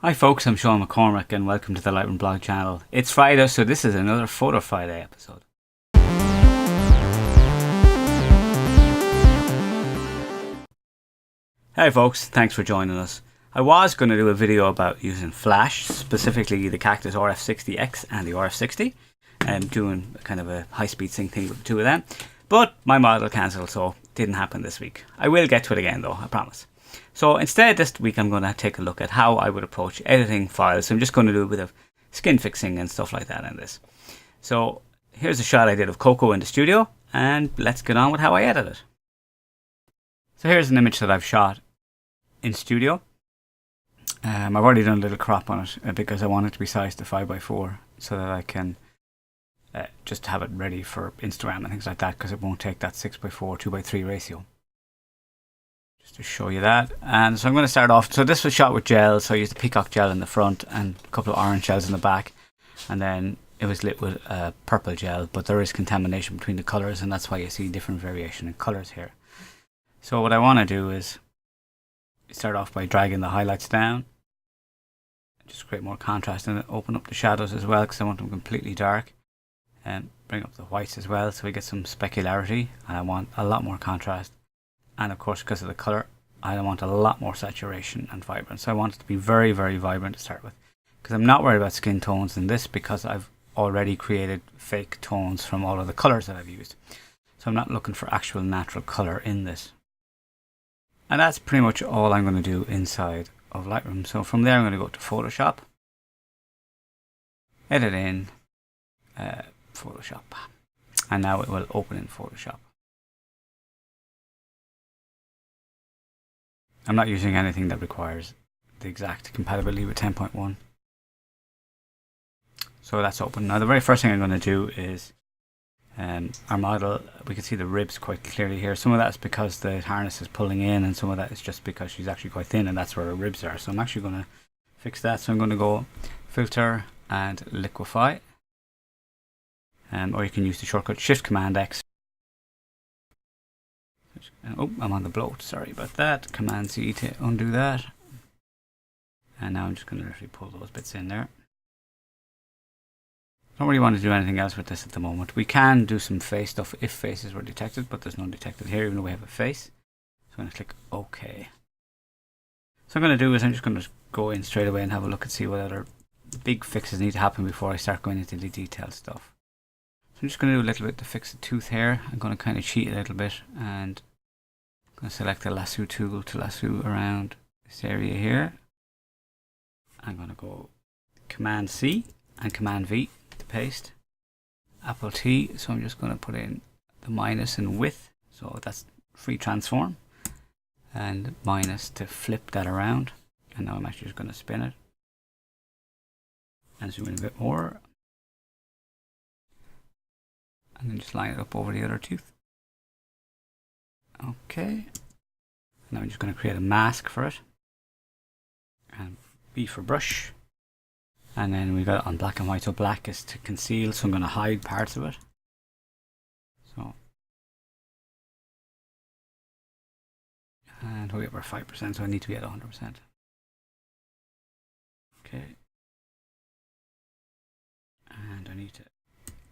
Hi folks, I'm Sean McCormick and welcome to the Lightroom blog channel. It's Friday, so this is another Photo Friday episode. Hey folks, thanks for joining us. I was going to do a video about using flash, specifically the Cactus RF 60X and the RF 60, and doing kind of a high-speed sync thing with the two of them. But my model cancelled, so it didn't happen this week. I will get to it again though, I promise. So instead this week I'm going to take a look at how I would approach editing files. So I'm just going to do a bit of skin fixing and stuff like that in this. So here's a shot I did of Coco in the studio, and let's get on with how I edit it. So here's an image that I've shot in studio. I've already done a little crop on it because I want it to be sized to 5x4 so that I can just have it ready for Instagram and things like that, because it won't take that 6x4 2x3 ratio. Just to show you that. And so I'm going to start off. So this was shot with gel, so I used the peacock gel in the front and a couple of orange gels in the back, and then it was lit with purple gel, but there is contamination between the colors, and that's why you see different variation in colors here. So what I want to do is start off by dragging the highlights down, just create more contrast, and open up the shadows as well because I want them completely dark, and bring up the whites as well so we get some specularity, and I want a lot more contrast. And of course, because of the color, I want a lot more saturation and vibrance. So I want it to be very, very vibrant to start with, because I'm not worried about skin tones in this because I've already created fake tones from all of the colors that I've used. So I'm not looking for actual natural color in this. And that's pretty much all I'm going to do inside of Lightroom. So from there, I'm going to go to Photoshop, edit in Photoshop, and now it will open in Photoshop. I'm not using anything that requires the exact compatibility with 10.1. So that's open. Now the very first thing I'm going to do is our model, we can see the ribs quite clearly here. Some of that is because the harness is pulling in, and some of that is just because she's actually quite thin and that's where her ribs are. So I'm actually going to fix that. So I'm going to go Filter and Liquify. Or you can use the shortcut Shift Command X. Oh, I'm on the bloat, sorry about that. Command C to undo that. And now I'm just going to literally pull those bits in there. Don't really want to do anything else with this at the moment. We can do some face stuff if faces were detected, but there's none detected here even though we have a face. So I'm going to click OK. So what I'm going to do is I'm just going to go in straight away and have a look and see what other big fixes need to happen before I start going into the detailed stuff. So I'm just going to do a little bit to fix the tooth here. I'm going to kind of cheat a little bit, and I'm going to select the lasso tool to lasso around this area here. I'm going to go Command C and Command V to paste. Apple T, so I'm just going to put in the minus in width, so that's free transform, and minus to flip that around. And now I'm actually just going to spin it and zoom in a bit more. And then just line it up over the other tooth. Okay. Now I'm just going to create a mask for it. And B for brush. And then we got it on black and white. So black is to conceal. So I'm going to hide parts of it. So. And we're at 5%. So I need to be at 100%. Okay. And I need to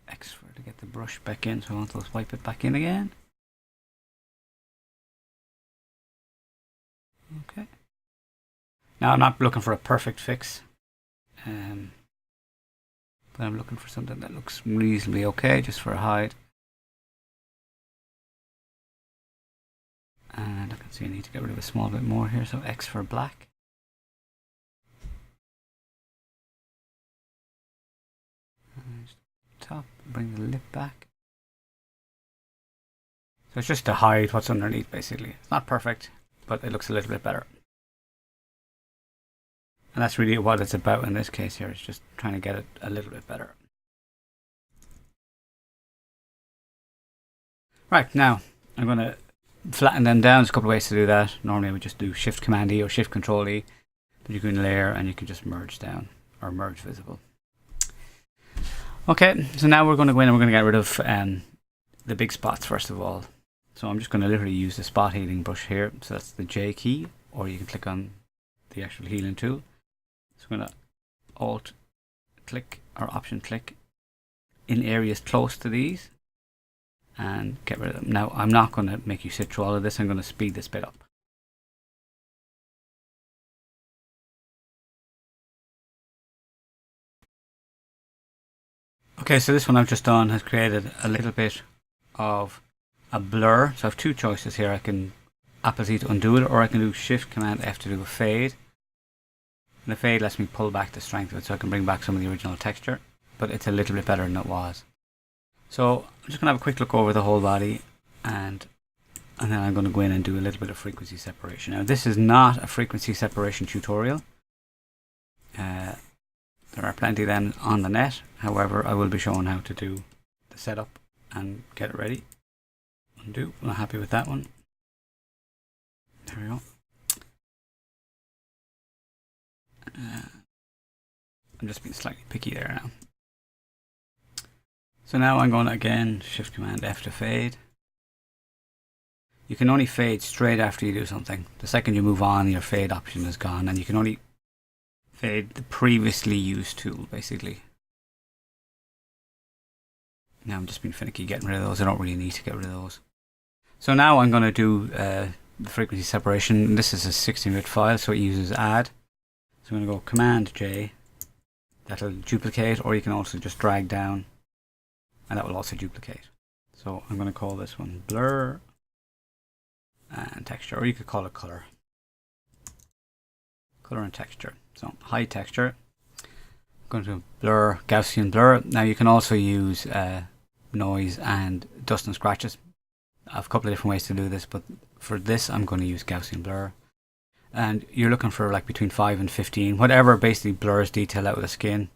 X for to get the brush back in, so I want to swipe it back in again. Okay. Now I'm not looking for a perfect fix, but I'm looking for something that looks reasonably okay, just for a hide. And I can see I need to get rid of a small bit more here, so X for black. Top, bring the lip back. So it's just to hide what's underneath, basically. It's not perfect, but it looks a little bit better. And that's really what it's about in this case here. It's just trying to get it a little bit better. Right, now I'm going to flatten them down. There's a couple of ways to do that. Normally I would just do Shift Command E or Shift Control E. But you can layer and you can just merge down or merge visible. Okay, so now we're going to go in and we're going to get rid of the big spots first of all. So I'm just going to literally use the spot healing brush here. So that's the J key, or you can click on the actual healing tool. So I'm going to Alt click or Option click in areas close to these and get rid of them. Now I'm not going to make you sit through all of this. I'm going to speed this bit up. Okay, so this one I've just done has created a little bit of a blur. So I have two choices here. I can Apple Z to undo it, or I can do Shift Command F to do a fade. And the fade lets me pull back the strength of it so I can bring back some of the original texture, but it's a little bit better than it was. So I'm just going to have a quick look over the whole body, and then I'm going to go in and do a little bit of frequency separation. Now this is not a frequency separation tutorial. There are plenty of them on the net. However, I will be showing how to do the setup and get it ready. Undo. I'm not happy with that one. There we go. I'm just being slightly picky there now. So now I'm going to again Shift Command F to fade. You can only fade straight after you do something. The second you move on, your fade option is gone, and you can only fade the previously used tool, basically. Now I'm just being finicky getting rid of those. I don't really need to get rid of those. So now I'm going to do the frequency separation. This is a 16-bit file, so it uses add. So I'm going to go Command J. That'll duplicate, or you can also just drag down, and that will also duplicate. So I'm going to call this one blur and texture, or you could call it color. Color and texture. So high texture. I'm going to blur, Gaussian blur. Now you can also use noise and dust and scratches. I have a couple of different ways to do this, but for this I'm going to use Gaussian blur. And you're looking for like between 5 and 15, whatever basically blurs detail out of the skin.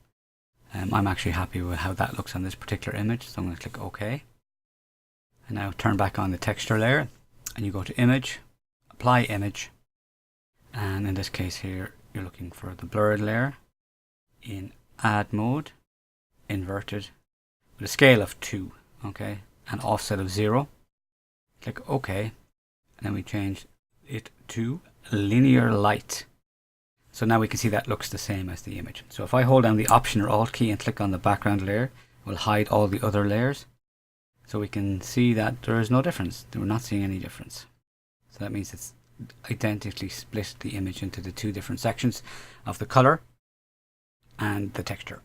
I'm actually happy with how that looks on this particular image, so I'm going to click OK. And now turn back on the texture layer, and you go to Image, Apply Image, and in this case here you're looking for the blurred layer in Add mode, inverted, with a scale of 2, okay, and offset of 0. Click OK, and then we change it to linear light. So now we can see that looks the same as the image. So if I hold down the Option or Alt key and click on the background layer, it will hide all the other layers. So we can see that there is no difference. We're not seeing any difference. So that means it's identically split the image into the two different sections of the color and the texture.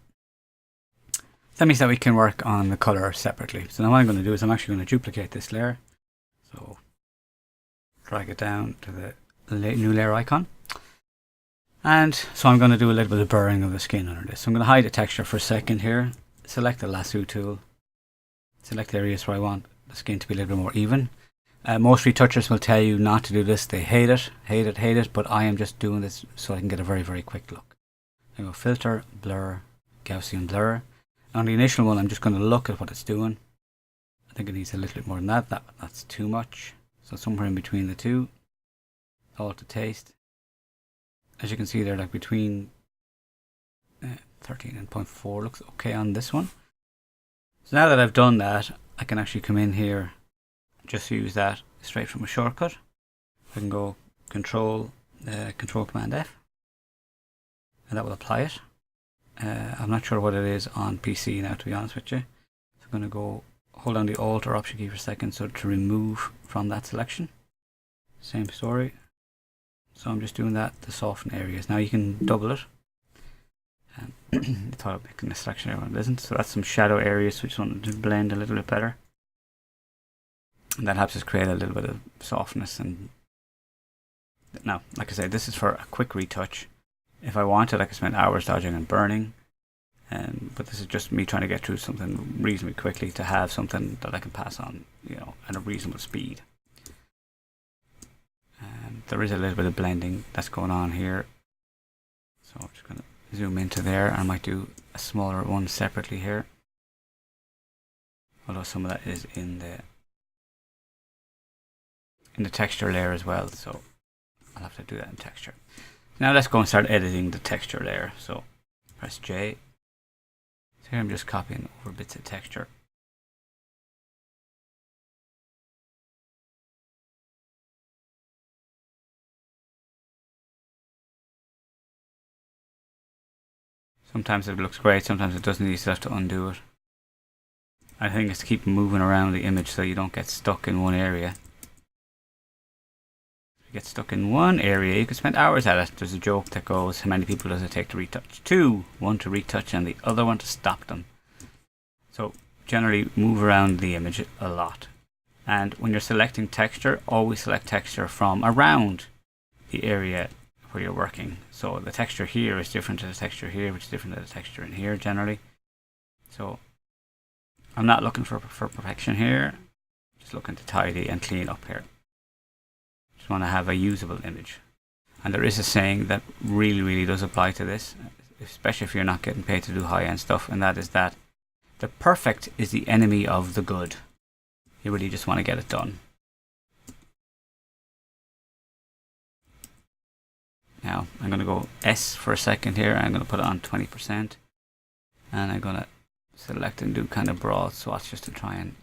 That means that we can work on the color separately. So now what I'm going to do is I'm actually going to duplicate this layer. So drag it down to the new layer icon. And so I'm going to do a little bit of blurring of the skin under this. So I'm going to hide the texture for a second here. Select the lasso tool. Select the areas where I want the skin to be a little bit more even. Most retouchers will tell you not to do this. They hate it, hate it, hate it. But I am just doing this so I can get a very, very quick look. I go Filter, Blur, Gaussian Blur. On the initial one, I'm just going to look at what it's doing. I think it needs a little bit more than that. That's too much. So somewhere in between the two. All to taste. As you can see, they're like between 13 and 0.4. Looks okay on this one. So now that I've done that, I can actually come in here, just use that straight from a shortcut. I can go Control Command F, and that will apply it. I'm not sure what it is on PC now, to be honest with you. So I'm going to go hold down the Alt or Option key for a second, so to remove from that selection. Same story. So I'm just doing that to soften areas. Now you can double it. I thought I'd making a selection there when it isn't. So that's some shadow areas which want to blend a little bit better. And that helps us create a little bit of softness. And now, like I said, this is for a quick retouch. If I wanted, I could spend hours dodging and burning. But this is just me trying to get through something reasonably quickly to have something that I can pass on, at a reasonable speed. There is a little bit of blending that's going on here. So I'm just going to zoom into there. I might do a smaller one separately here. Although some of that is in the texture layer as well. So I'll have to do that in texture. Now let's go and start editing the texture layer. So press J. So here I'm just copying over bits of texture. Sometimes it looks great, sometimes it doesn't. You still have to undo it. I think it's to keep moving around the image so you don't get stuck in one area. If you get stuck in one area, you could spend hours at it. There's a joke that goes, how many people does it take to retouch? Two. One to retouch and the other one to stop them. So generally move around the image a lot. And when you're selecting texture, always select texture from around the area where you're working. So the texture here is different to the texture here, which is different to the texture in here generally. So I'm not looking for perfection here, just looking to tidy and clean up here. Just want to have a usable image. And there is a saying that really does apply to this, especially if you're not getting paid to do high-end stuff, and that is that the perfect is the enemy of the good. You really just want to get it done. Now I'm going to go S for a second here. I'm going to put it on 20%, and I'm going to select and do kind of broad swatch just to try and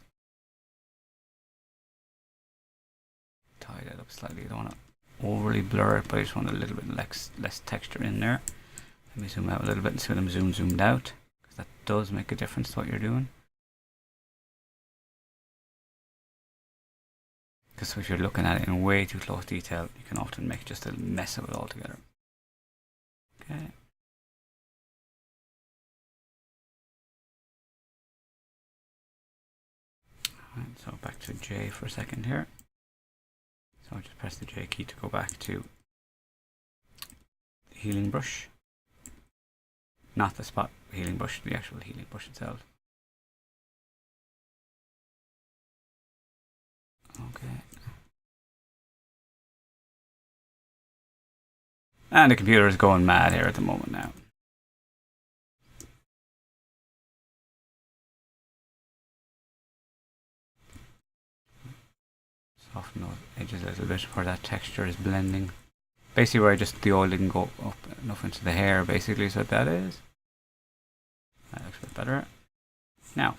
tie that up slightly. I don't want to overly blur it, but I just want a little bit less texture in there. Let me zoom out a little bit and see what I'm zoomed out, because that does make a difference to what you're doing. Because if you're looking at it in way too close detail, you can often make just a mess of it altogether. Okay. Alright, so back to J for a second here. So I'll just press the J key to go back to the healing brush. Not the spot healing brush, the actual healing brush itself. Okay. And the computer is going mad here at the moment now. Soften those edges a little bit where that texture is blending. Basically where the oil didn't go up enough into the hair, basically is what that is. That looks a bit better. Now,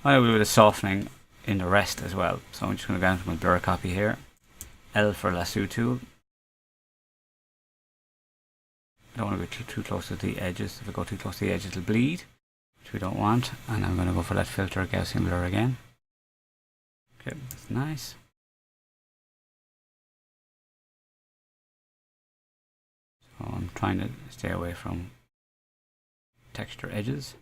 I'll do a bit of softening in the rest as well. So I'm just going to go down to my blur copy here. L for lasso tool. I don't want to go too close to the edges. If I go too close to the edges, it'll bleed, which we don't want. And I'm going to go for that filter Gaussian blur again. Okay, that's nice. So I'm trying to stay away from texture edges.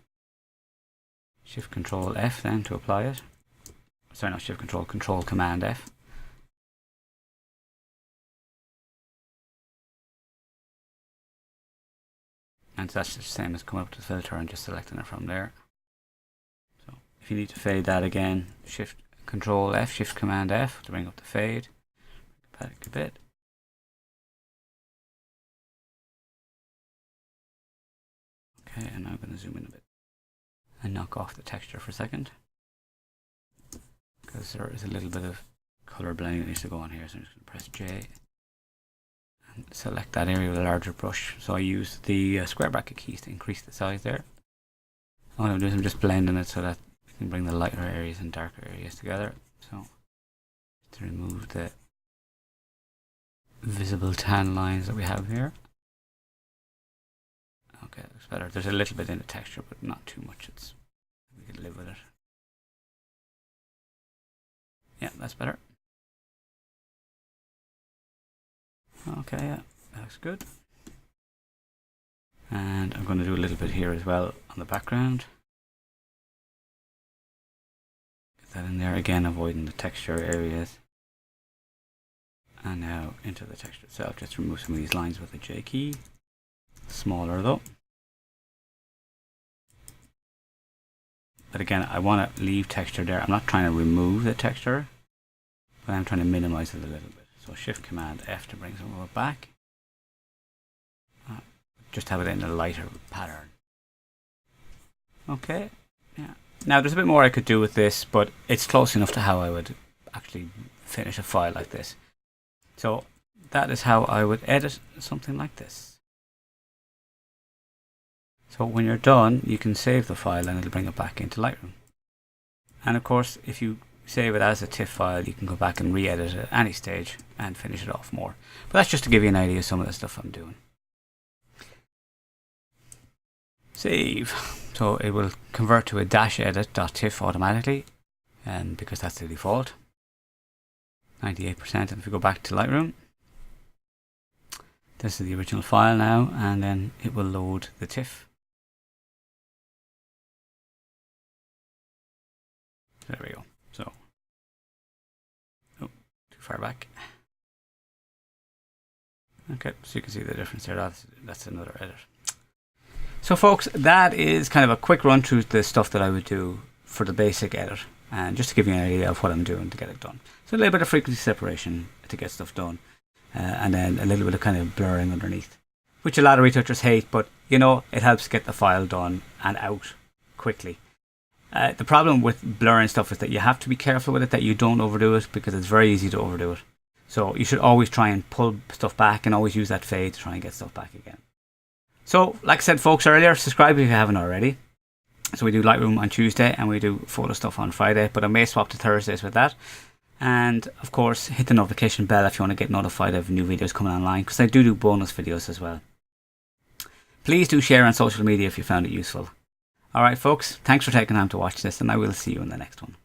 Shift Control F then to apply it. Sorry, not Shift Control, Control Command F. And so that's the same as coming up to the filter and just selecting it from there. So if you need to fade that again, Shift Control F, Shift Command F to bring up the fade. Back a bit. Okay, and now I'm going to zoom in a bit and knock off the texture for a second, because there is a little bit of color blending that needs to go on here. So I'm just going to press J and select that area with a larger brush. So I use the square bracket keys to increase the size there. And what I'm doing is I'm just blending it so that I can bring the lighter areas and darker areas together. So to remove the visible tan lines that we have here. Okay, that looks better. There's a little bit in the texture, but not too much. We can live with it. Yeah, that's better. Okay, yeah, that looks good. And I'm going to do a little bit here as well on the background. Get that in there again, avoiding the texture areas. And now into the texture itself, just remove some of these lines with the J key. Smaller though. But again, I want to leave texture there. I'm not trying to remove the texture, but I'm trying to minimize it a little bit. So Shift Command F to bring some of it back. Just have it in a lighter pattern. Okay, yeah. Now there's a bit more I could do with this, but it's close enough to how I would actually finish a file like this. So that is how I would edit something like this. So when you're done, you can save the file and it'll bring it back into Lightroom. And of course, if you save it as a TIFF file, you can go back and re-edit it at any stage and finish it off more. But that's just to give you an idea of some of the stuff I'm doing. Save. So it will convert to a -edit.tiff automatically, because that's the default. 98%. And if we go back to Lightroom, this is the original file now, and then it will load the TIFF. There we go. So, oh, too far back. Okay, so you can see the difference there. That's another edit. So folks, that is kind of a quick run through the stuff that I would do for the basic edit, and just to give you an idea of what I'm doing to get it done. So a little bit of frequency separation to get stuff done, and then a little bit of kind of blurring underneath, which a lot of retouchers hate, but you know, it helps get the file done and out quickly. The problem with blurring stuff is that you have to be careful with it, that you don't overdo it, because it's very easy to overdo it. So you should always try and pull stuff back and always use that fade to try and get stuff back again. So, like I said folks earlier, subscribe if you haven't already. So we do Lightroom on Tuesday and we do photo stuff on Friday, but I may swap to Thursdays with that. And of course, hit the notification bell if you want to get notified of new videos coming online, because I do bonus videos as well. Please do share on social media if you found it useful. Alright folks, thanks for taking time to watch this, and I will see you in the next one.